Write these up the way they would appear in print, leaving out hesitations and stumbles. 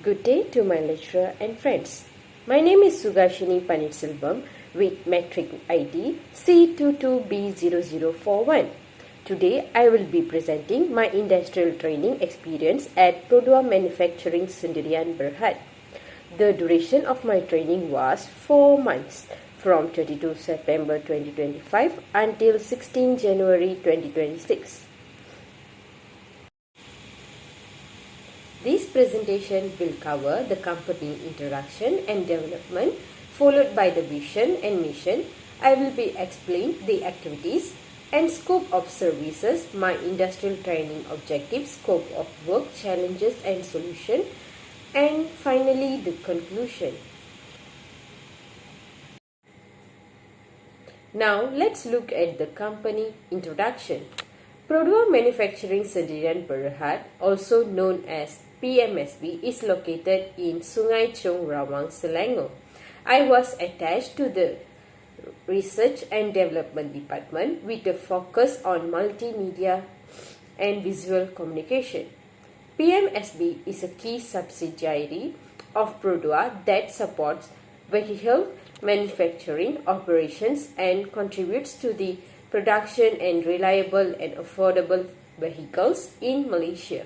Good day to my lecturer and friends. My name is Sugashini Panitselvam with metric ID C22B0041. Today I will be presenting my industrial training experience at Perodua Manufacturing Sdn.Bhd. The duration of my training was 4 months from 22 September 2025 until 16 January 2026. This presentation will cover the company introduction and development, followed by the vision and mission. I will be explaining the activities and scope of services, my industrial training objectives, scope of work, challenges and solution, and finally the conclusion. Now let's look at the company introduction. Perodua Manufacturing Sdn.Bhd, also known as PMSB, is located in Sungai Chong Rawang, Selangor. I was attached to the Research and Development Department with a focus on multimedia and visual communication. PMSB is a key subsidiary of Perodua that supports vehicle manufacturing operations and contributes to the production and reliable and affordable vehicles in Malaysia.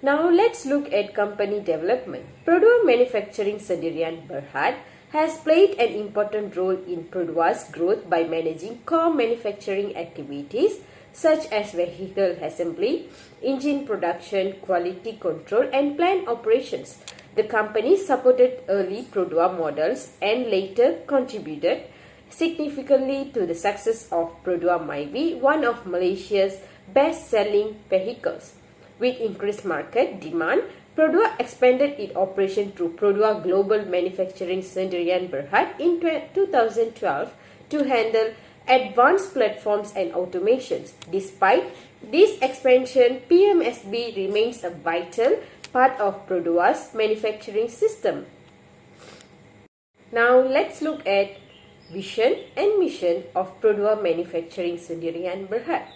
Now let's look at company development. Perodua Manufacturing Sdn.Bhd has played an important role in Perodua's growth by managing core manufacturing activities such as vehicle assembly, engine production, quality control and plant operations. The company supported early Perodua models and later contributed significantly to the success of Perodua Myvi, one of Malaysia's best-selling vehicles. With increased market demand, Perodua expanded its operation through Perodua Global Manufacturing Sdn.Bhd in 2012 to handle advanced platforms and automations. Despite this expansion, PMSB remains a vital part of Perodua's manufacturing system. Now let's look at vision and mission of Perodua Manufacturing Sdn.Bhd.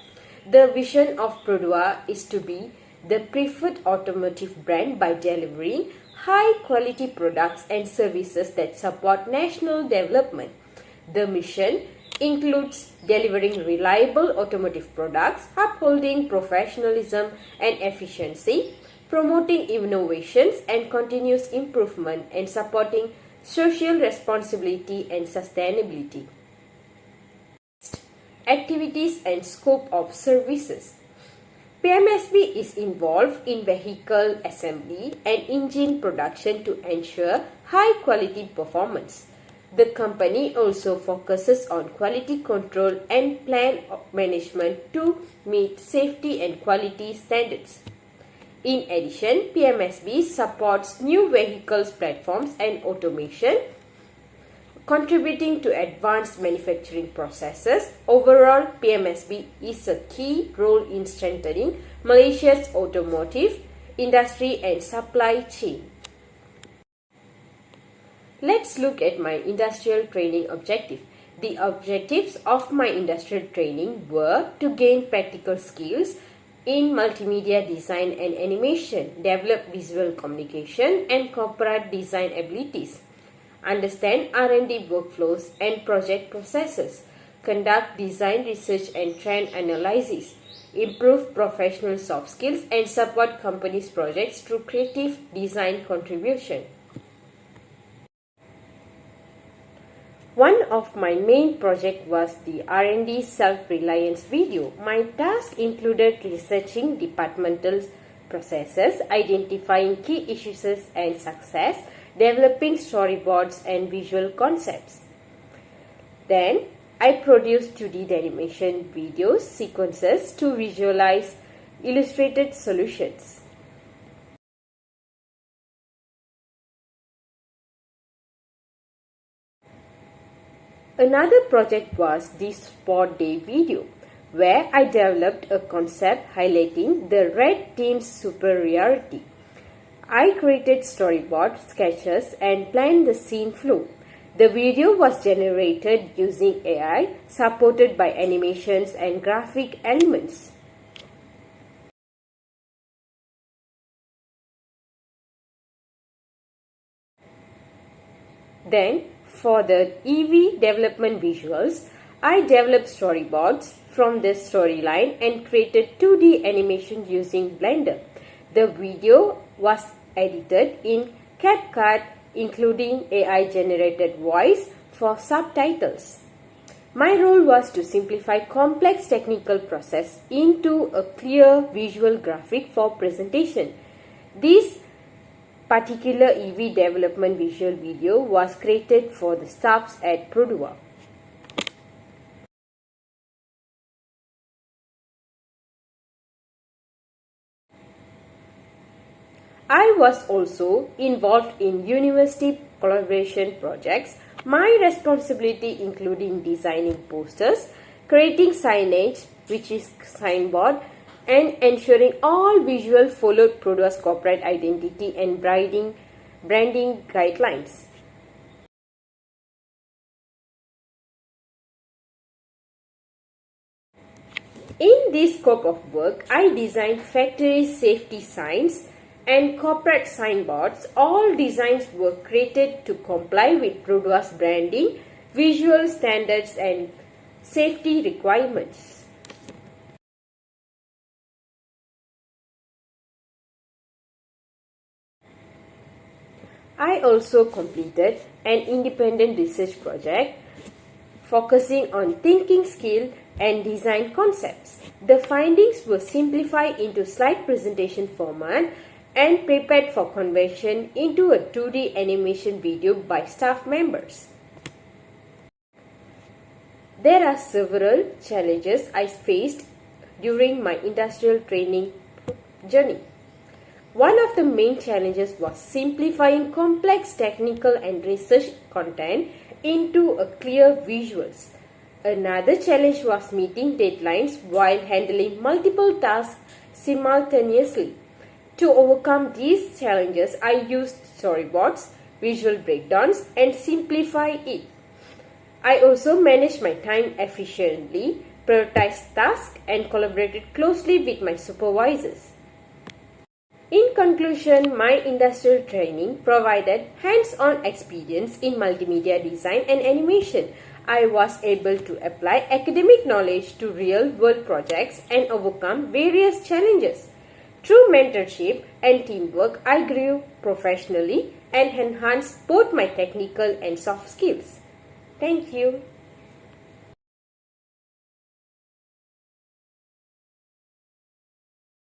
The vision of Perodua is to be the preferred automotive brand by delivering high-quality products and services that support national development. The mission includes delivering reliable automotive products, upholding professionalism and efficiency, promoting innovations and continuous improvement, and supporting social responsibility and sustainability. Activities and scope of services. PMSB is involved in vehicle assembly and engine production to ensure high quality performance. The company also focuses on quality control and plant management to meet safety and quality standards. In addition, PMSB supports new vehicles platforms and automation, contributing to advanced manufacturing processes. Overall, PMSB is a key role in strengthening Malaysia's automotive industry and supply chain. Let's look at my industrial training objective. The objectives of my industrial training were to gain practical skills in multimedia design and animation, develop visual communication and corporate design abilities, understand R&D workflows and project processes, conduct design research and trend analysis, improve professional soft skills and support companies' projects through creative design contribution. One of my main projects was the R&D self-reliance video. My task included researching departmental processes, identifying key issues and success, developing storyboards and visual concepts. Then, I produced 2D animation videos sequences to visualize illustrated solutions. Another project was the Sport Day video, where I developed a concept highlighting the red team's superiority. I created storyboard sketches and planned the scene flow. The video was generated using AI, supported by animations and graphic elements. Then, for the EV development visuals, I developed storyboards from the storyline and created 2D animation using Blender. The video was edited in CapCut, including AI-generated voice for subtitles. My role was to simplify complex technical process into a clear visual graphic for presentation. This particular EV development visual video was created for the staffs at Perodua. I was also involved in university collaboration projects. My responsibility including designing posters, creating signage, which is signboard, and ensuring all visual followed Perodua's corporate identity and branding guidelines. In this scope of work, I designed factory safety signs and corporate signboards. All designs were created to comply with Perodua's branding, visual standards and safety requirements. I also completed an independent research project focusing on thinking skill and design concepts. The findings were simplified into slide presentation format and prepared for conversion into a 2D animation video by staff members. There are several challenges I faced during my industrial training journey. One of the main challenges was simplifying complex technical and research content into a clear visuals. Another challenge was meeting deadlines while handling multiple tasks simultaneously. To overcome these challenges, I used storyboards, visual breakdowns, and simplify it. I also managed my time efficiently, prioritized tasks, and collaborated closely with my supervisors. In conclusion, my industrial training provided hands-on experience in multimedia design and animation. I was able to apply academic knowledge to real-world projects and overcome various challenges. Through mentorship and teamwork, I grew professionally and enhanced both my technical and soft skills. Thank you.